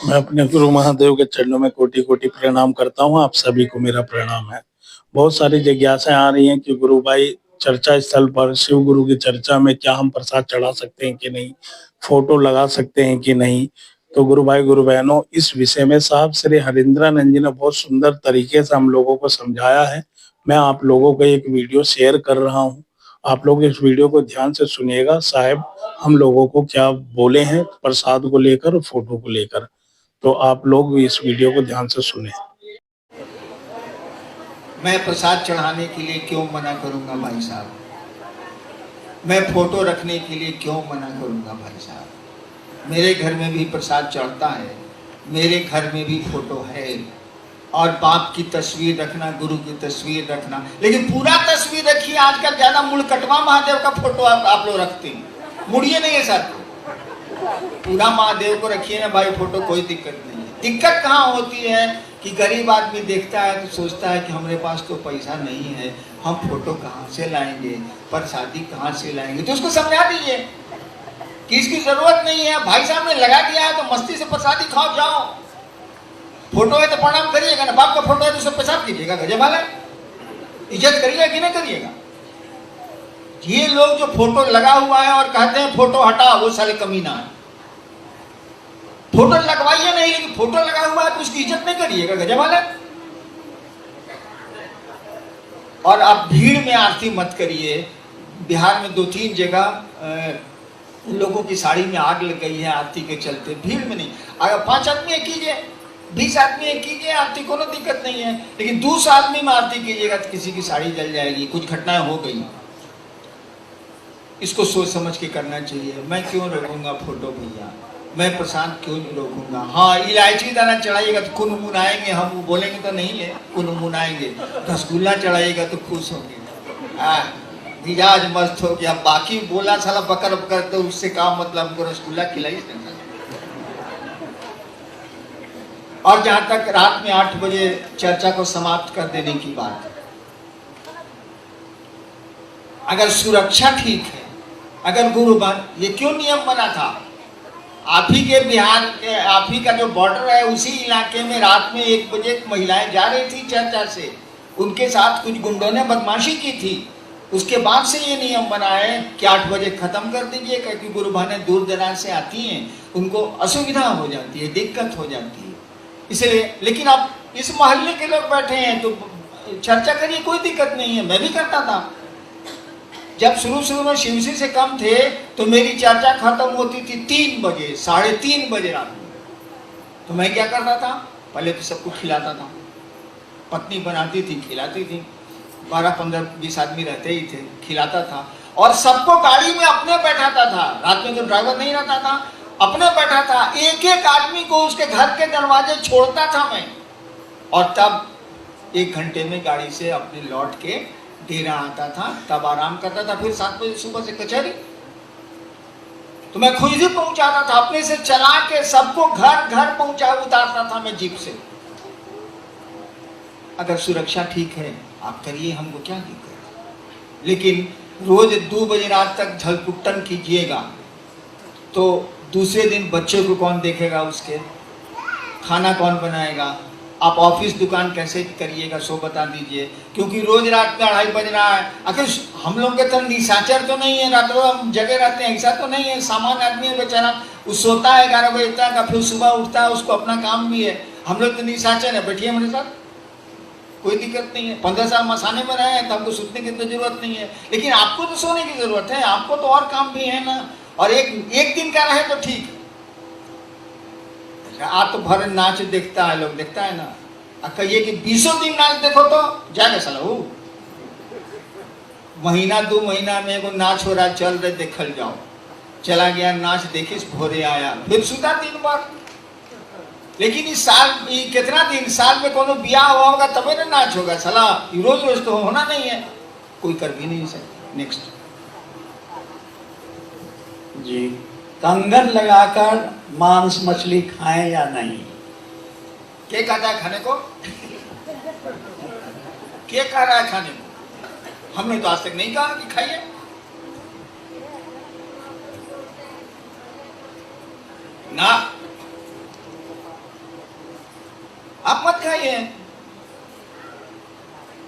मैं अपने गुरु महादेव के चरणों में कोटि कोटि प्रणाम करता हूँ। आप सभी को मेरा प्रणाम है। बहुत सारी जिज्ञासाएं आ रही हैं कि गुरु भाई, चर्चा स्थल पर शिव गुरु की चर्चा में क्या हम प्रसाद चढ़ा सकते हैं कि नहीं, फोटो लगा सकते हैं कि नहीं। तो गुरु भाई गुरु बहनों, इस विषय में साहब श्री हरिंद्रानंद जी ने बहुत सुंदर तरीके से हम लोगों को समझाया है। मैं आप लोगों को एक वीडियो शेयर कर रहा हूँ। आप लोग इस वीडियो को ध्यान से सुनिएगा। साहब हम लोगों को क्या बोले हैं प्रसाद को लेकर और फोटो को लेकर, तो आप लोग भी इस वीडियो को ध्यान से सुने। मैं प्रसाद चढ़ाने के लिए क्यों मना करूंगा भाई साहब? मैं फोटो रखने के लिए क्यों मना करूंगा भाई साहब? मेरे घर में भी प्रसाद चढ़ता है, मेरे घर में भी फोटो है। और बाप की तस्वीर रखना, गुरु की तस्वीर रखना, लेकिन पूरा तस्वीर रखिए। आजकल ज्यादा मुड़कटवा महादेव का फोटो आप लोग रखते हैं, मुड़िए नहीं है सर। पूरा महादेव को रखिए ना भाई फोटो, कोई दिक्कत नहीं है। दिक्कत कहाँ होती है कि गरीब आदमी देखता है तो सोचता है कि हमारे पास तो पैसा नहीं है, हम फोटो कहाँ से लाएंगे, प्रसादी कहाँ से लाएंगे। तो उसको समझा दीजिए कि इसकी जरूरत नहीं है। भाई साहब ने लगा दिया है तो मस्ती से प्रसादी खाओ जाओ। फोटो है तो प्रणाम करिएगा ना, बाप का फोटो है तो सब पेशाब कीजिएगा, गजब वाला इज्जत करिएगा कि नहीं करिएगा। ये लोग जो फोटो लगा हुआ है और कहते हैं फोटो हटा, वो साले कमीना है। फोटो लगवाइए नहीं, लेकिन फोटो लगा हुआ है तो उसकी इज्जत नहीं करिएगा, गजब वाला। और आप भीड़ में आरती मत करिए। बिहार में 2-3 जगह लोगों की साड़ी में आग लग गई है आरती के चलते। भीड़ में नहीं, अगर 5 आदमी कीजिए, 20 आदमी कीजिए आरती, कोनो दिक्कत नहीं है। लेकिन 200 आदमी में आरती कीजिएगा तो किसी की साड़ी जल जाएगी, कुछ घटनाएं हो गई। इसको सोच समझ के करना चाहिए। मैं क्यों रखूंगा फोटो भैया, मैं प्रसाद क्यों नहीं रोकूंगा। हाँ, इलायची दाना चढ़ाइएगा तो खून मुन आएंगे, हम बोलेंगे तो नहीं है, खून मुन आएंगे। रसगुल्ला चढ़ाइएगा तो खुश होंगे, मिजाज मस्त हो गया। बाकी बोला साला बकर बकर, तो उससे काम मतलब, हमको रसगुल्ला खिलाई। और जहां तक रात में 8 बजे चर्चा को समाप्त कर देने की बात, अगर सुरक्षा ठीक है, अगर गुरु ये क्यों नियम बना था? आप ही के बिहार के, आप ही का जो बॉर्डर है उसी इलाके में रात में 1 बजे महिलाएं जा रही थी चर्चा से, उनके साथ कुछ गुंडों ने बदमाशी की थी। उसके बाद से ये नियम बना है कि 8 बजे खत्म कर दीजिए, क्योंकि गुरु बहनें दूर दराज से आती हैं, उनको असुविधा हो जाती है, दिक्कत हो जाती है, इसलिए। लेकिन अब इस मोहल्ले के लोग बैठे हैं तो चर्चा करिए, कोई दिक्कत नहीं है। मैं भी करता था जब शुरू में शिवजी से कम थे, तो मेरी चर्चा खत्म होती थी 3 बजे, 3:30 बजे रात में। तो मैं क्या करता था, पहले तो सबको खिलाता था, पत्नी बनाती थी, खिलाती थी, 12, 15, 20 आदमी रहते ही थे, खिलाता था। और सबको गाड़ी में अपने बैठाता था, रात में तो ड्राइवर नहीं रहता था, अपने बैठा था। एक एक आदमी को उसके घर के दरवाजे छोड़ता था मैं, और तब 1 घंटे में गाड़ी से अपने लौट के डेरा आता था, तब आराम करता था। फिर 7 बजे सुबह से कचहरी, तो मैं खुद ही पहुंचाता था, अपने से चला के सबको घर घर पहुंचा उतारता था मैं जीप से। अगर सुरक्षा ठीक है आप करिए, हमको क्या दिक्कत। लेकिन रोज 2 बजे रात तक झलपुट्टन कीजिएगा तो दूसरे दिन बच्चे को कौन देखेगा, उसके खाना कौन बनाएगा, आप ऑफिस दुकान कैसे करिएगा, सो बता दीजिए। क्योंकि रोज रात में 2:30 बज रहा है। आखिर हम लोग के तरह निशाचर तो नहीं है, रात को हम जगह रहते हैं, ऐसा तो नहीं है। सामान्य आदमी है बेचारा, वो सोता है 11 बजे तक, फिर सुबह उठता है, उसको अपना काम भी है। हम लोग तो निशाचर है, बैठिए मेरे साथ, कोई दिक्कत नहीं है। 15 साल मसाने में रहे हैं तो हमको सोने की तो जरूरत नहीं है, लेकिन आपको तो सोने की जरूरत है, आपको तो और काम भी है ना। और एक दिन का रहे तो ठीक, रात भर नाच देखता है लोग, देखता है ना। कहिए कि 20 दिन नाच देखो तो जाएगा साला वो। महीना 2 महीना में एगो नाच हो रहा, चल रहे देखल जाओ, चला गया नाच देखे, भोरे आया, फिर सुधा 3 बार। लेकिन इस साल कितना दिन, साल में कोनो ब्याह हुआ होगा तबे ना नाच होगा साला, रोज रोज तो होना नहीं है, कोई कर भी नहीं सकता। नेक्स्ट जी, कंगन लगाकर मांस मछली खाएं या नहीं? क्या कहता है खाने को? क्या कह रहा है खाने को? हमने तो आज तक नहीं कहा कि खाइए। ना आप मत खाइए।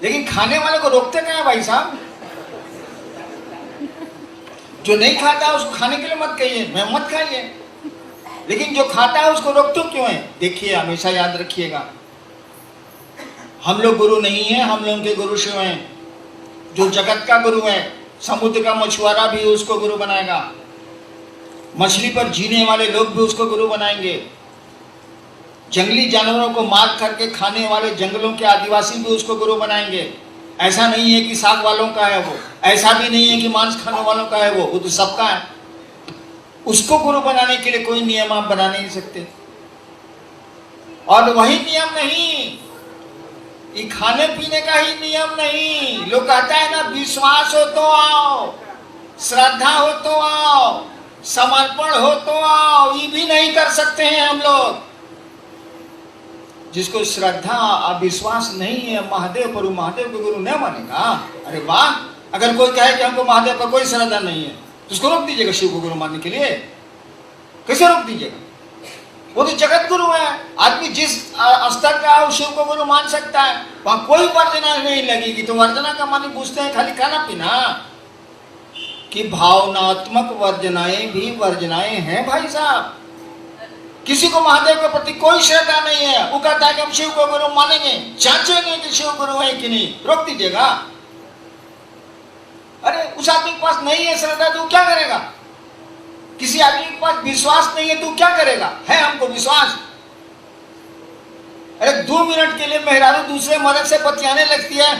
लेकिन खाने वाले को रोकते क्या है भाई साहब? जो नहीं खाता उसको खाने के लिए मत कहिए, मैं मत खाइए। लेकिन जो खाता है उसको रोकते क्यों है? देखिए, हमेशा याद रखिएगा, हम लोग गुरु नहीं है, हम लोग के गुरु शिव हैं। जो जगत का गुरु है, समुद्र का मछुआरा भी उसको गुरु बनाएगा, मछली पर जीने वाले लोग भी उसको गुरु बनाएंगे, जंगली जानवरों को मार करके खाने वाले जंगलों के आदिवासी भी उसको गुरु बनाएंगे। ऐसा नहीं है कि साग वालों का है वो, ऐसा भी नहीं है कि मांस खाने वालों का है वो तो सबका है। उसको गुरु बनाने के लिए कोई नियम आप बना नहीं सकते। और वही नियम नहीं, ये खाने पीने का ही नियम नहीं। लोग कहता है ना, विश्वास हो तो आओ, श्रद्धा हो तो आओ, समर्पण हो तो आओ, ये भी नहीं कर सकते हैं हम लोग। जिसको श्रद्धा और विश्वास नहीं है महादेव पर, महादेव को गुरु नहीं मानेगा। अरे वाह, अगर कोई कहे कि हमको महादेव पर कोई श्रद्धा नहीं है तो उसको रोक दीजिएगा शिव को गुरु मानने के लिए। कैसे रोक दीजिएगा? वो तो जगत गुरु है। आदमी जिस स्तर का है शिव को गुरु मान सकता है। वहां कोई वर्जना नहीं लगेगी। तो वर्जना का माने पूछते हैं खाली खाना पीना, कि भावनात्मक वर्जनाएं भी वर्जनाएं हैं भाई साहब। किसी को महादेव के प्रति कोई श्रद्धा नहीं है, वो कहता है कि हम शिव को गुरु मानेंगे, जांचेंगे कि शिव गुरु है कि नहीं, रोक दीजिएगा। अरे उस आदमी के पास नहीं है श्रद्धा तो क्या करेगा? किसी आदमी के पास विश्वास नहीं है तो क्या करेगा? है हमको विश्वास। अरे 2 मिनट के लिए मेहरारू दूसरे मर्द से बतियाने लगती है,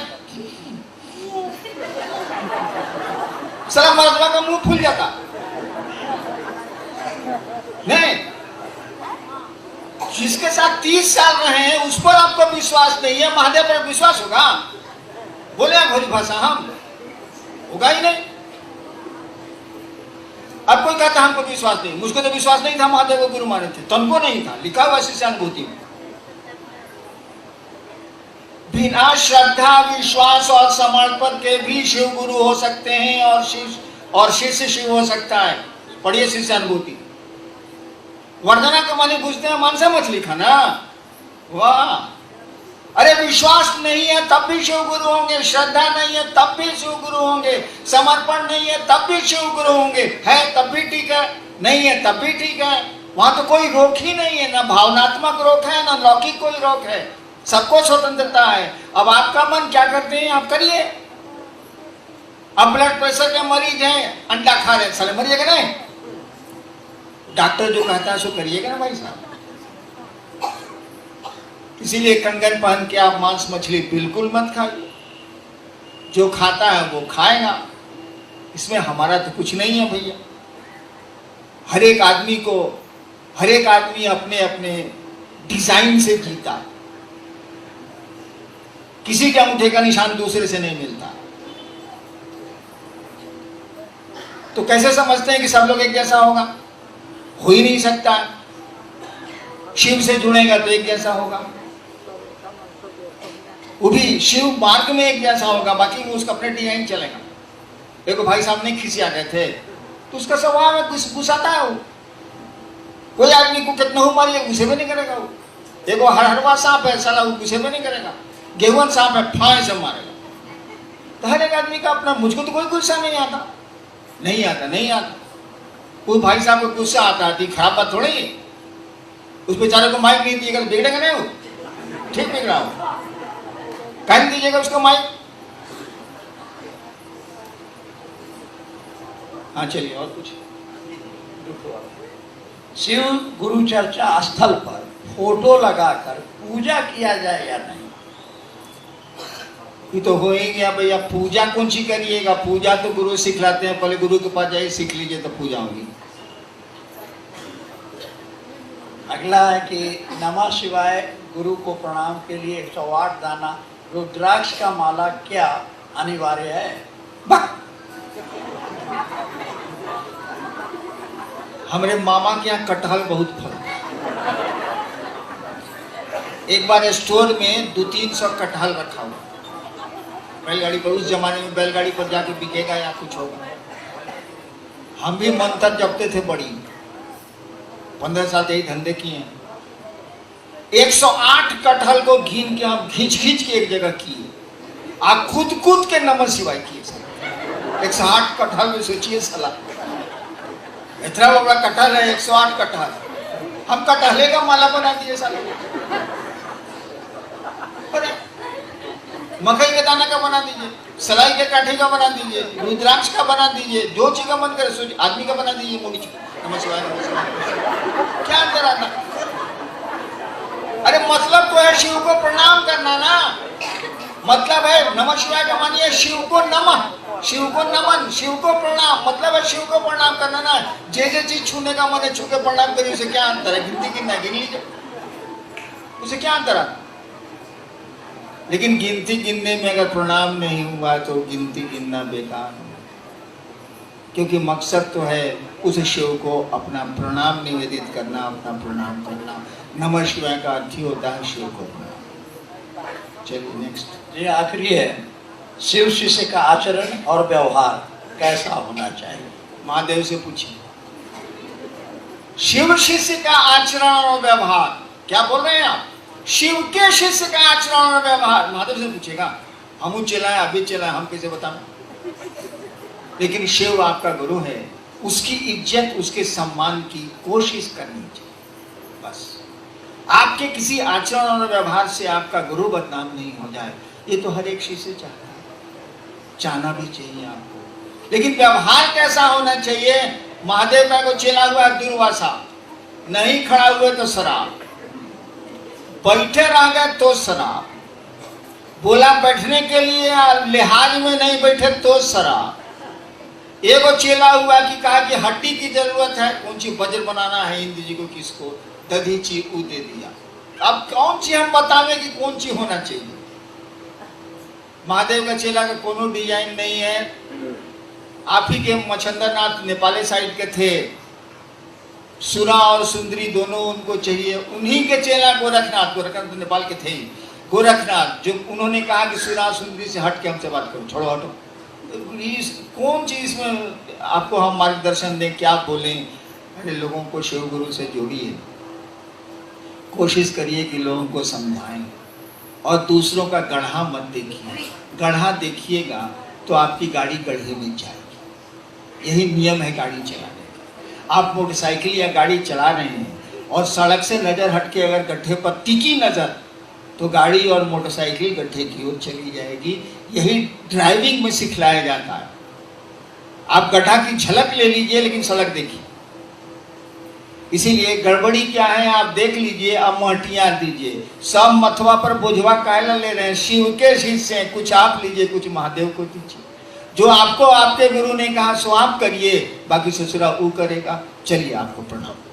साला मर्दवा का मुंह फूल जाता नहीं। जिसके साथ 30 साल रहे हैं उस पर आपको विश्वास नहीं है, महादेव पर विश्वास होगा? बोले भोली भाषा हम होगा ही नहीं। अब कोई कहता हमको विश्वास नहीं, मुझको तो विश्वास नहीं था, महादेव को गुरु माने थे, तुमको नहीं था, लिखा हुआ शिष्यानुभूति में। बिना श्रद्धा विश्वास और समर्पण के भी शिव गुरु हो सकते हैं और शिष्य शिव हो सकता है। पढ़िए शिष्यानुभूति। वर्धना के माने पूछते हैं मांसा मछली खाना, वाह। अरे विश्वास नहीं है तब भी शिव गुरु होंगे, श्रद्धा नहीं है तब भी शिव गुरु होंगे, समर्पण नहीं है तब भी शिव गुरु होंगे, है तब भी ठीक है, नहीं है तब भी ठीक है। वहां तो कोई रोक ही नहीं है, ना भावनात्मक रोक है ना लौकिक कोई रोक है, सबको स्वतंत्रता है। अब आपका मन क्या करते हैं आप करिए। अब ब्लड प्रेशर के मरीज हैं, अंडा खा रहे, साले मरिएगा नहीं। डॉक्टर जो कहता है सो करिएगा ना भाई साहब। इसीलिए कंगन पहन के आप मांस मछली बिल्कुल मत खाइए। जो खाता है वो खाएगा, इसमें हमारा तो कुछ नहीं है भैया। हर एक आदमी अपने अपने डिजाइन से जीता, किसी के अंगूठे का निशान दूसरे से नहीं मिलता। तो कैसे समझते हैं कि सब लोग एक जैसा होगा? हो ही नहीं सकता। शिव से जुड़ेगा तो एक जैसा होगा, वो भी शिव मार्ग में एक जैसा होगा, बाकी वो उसका अपने डिजाइन चलेगा। देखो भाई साहब नहीं खिसिया गए थे तो उसका स्वभाव है गुस्साता है वो। कोई आदमी को कितना हो मारिए गुस्से में नहीं करेगा वो। देखो हरहरवा सांप है, साला वो गुस्से में नहीं करेगा। गेहूं सांप है, फाय से मारेगा। तो हर एक आदमी का अपना, मुझको तो कोई गुस्सा नहीं आता। कोई भाई साहब को गुस्सा आता है, खराब बात थोड़ी है। उस बेचारे को माइक नहीं दिएगा तो बिगड़ेगा नहीं वो, ठीक बिगड़ा हो, कह दीजिएगा उसको माइक। हाँ चलिए और कुछ। शिव गुरु चर्चा स्थल पर फोटो लगाकर पूजा किया जाए या नहीं? ये तो हो ही गया भैया। पूजा कौन सी करिएगा? पूजा तो गुरु सिखलाते हैं, पहले गुरु के पास जाइए सीख लीजिए तो पूजा होगी। अगला है कि नमः शिवाय गुरु को प्रणाम के लिए 108 दाना रुद्राक्ष का माला क्या अनिवार्य है? हमारे मामा के यहाँ कटहल बहुत फल। एक बार स्टोर में 200-300 कटहल रखा हुआ बैलगाड़ी पर। उस जमाने में बैलगाड़ी पर जाके बिकेगा या कुछ होगा। हम भी मंत्र जपते थे बड़ी, 15 साल यही धंधे किए हैं। 108 कटहल को घीन के हम खींच खींच के एक जगह किए, आप खुद कूद के नमः शिवाय किए साला। 108 कटहल में सोचिए साला, इतना बड़ा कटहल है, 108 कटहल, हम कटहले का माला बना दिए साला। मकई के दाना का बना दीजिए, सलाई के काठी का बना दीजिए, रुद्राक्ष का बना दीजिए, जो चीज का मन करे सोचिए, आदमी का बना दीजिए, मोगी नमः शिवाय नमः शिवाय। क्या अंतर आता? अरे मतलब तो है शिव को प्रणाम करना ना, मतलब है नमः शिवाय का मानिए शिव को नमः, शिव को नमन, शिव को प्रणाम, मतलब है शिव को प्रणाम करना ना। जे चीज छूने का मन है छू के प्रणाम करिए, उसे क्या अंतर है? गिनती गिनना गिन लीजिए, उसे क्या अंतर है? लेकिन गिनती गिनने में अगर प्रणाम नहीं हुआ तो गिनती गिनना बेकार है, क्योंकि मकसद तो है उस शिव को अपना प्रणाम निवेदित करना, अपना प्रणाम करना। नमः शिवाय का अर्थ ही होता है शिव को प्रणाम। चलिए नेक्स्ट। ये आखिरी है, शिव शिष्य का आचरण और व्यवहार कैसा होना चाहिए? महादेव से पूछिए। शिव शिष्य का आचरण और व्यवहार, क्या बोल रहे हैं आप? शिव के शिष्य का आचरण और व्यवहार महादेव से पूछेगा। हम चला है, अभी चला है, हम कैसे बताएं? लेकिन शिव आपका गुरु है, उसकी इज्जत, उसके सम्मान की कोशिश करनी चाहिए बस। आपके किसी आचरण और व्यवहार से आपका गुरु बदनाम नहीं हो जाए, ये तो हर एक शिष्य चाहता है, चाहना भी चाहिए आपको। लेकिन व्यवहार कैसा होना चाहिए? महादेव का को चला हुआ है दुर्वासा, नहीं खड़ा हुए तो शराब, बैठे रह गए तो शराब, बोला बैठने के लिए लिहाज में नहीं बैठे तो शराब। एगो चेला हुआ कि कहा कि हड्डी की जरूरत है, कौन सी वज्र बनाना है इंद्र जी को, किसको दधी ची ऊ दे दिया। अब कौन सी हम बतावे कि कौन सी होना चाहिए? महादेव का चेला का कोनो डिजाइन नहीं है। आप ही के मच्छंदर नाथ नेपाली साइड के थे, सुरा और सुंदरी दोनों उनको चाहिए। उन्हीं के चेला गोरखनाथ, गोरखनाथ तो नेपाल के थे, गोरखनाथ, जो उन्होंने कहा कि सुरा सुंदरी से हट के हमसे बात करो, छोड़ो हटो। कौन चीज में आपको हम मार्गदर्शन दें, क्या बोलें? अरे लोगों को शिव गुरु से जोड़िए, कोशिश करिए कि लोगों को समझाएं, और दूसरों का गढ़ा मत देखिए। गढ़ा देखिएगा तो आपकी गाड़ी गड्ढे में जाएगी। यही नियम है गाड़ी चलाने का। आप मोटरसाइकिल या गाड़ी चला रहे हैं और सड़क से नजर हट के अगर गड्ढे पर टिकी नजर, तो गाड़ी और मोटरसाइकिल गड्ढे की ओर चली जाएगी। यही ड्राइविंग में सिखलाया जाता है। आप गड्ढा की झलक ले लीजिए लेकिन सड़क देखिए। इसीलिए गड़बड़ी क्या है आप देख लीजिए, अब महटियां दीजिए। सब मथवा पर बोझवा कायला ले रहे हैं, शिव के शिष्य हैं, कुछ आप लीजिए, कुछ महादेव को दीजिए। जो आपको आपके गुरु ने कहा सो आप करिए, बाकी ससुरा वो करेगा। चलिए आपको प्रणाम।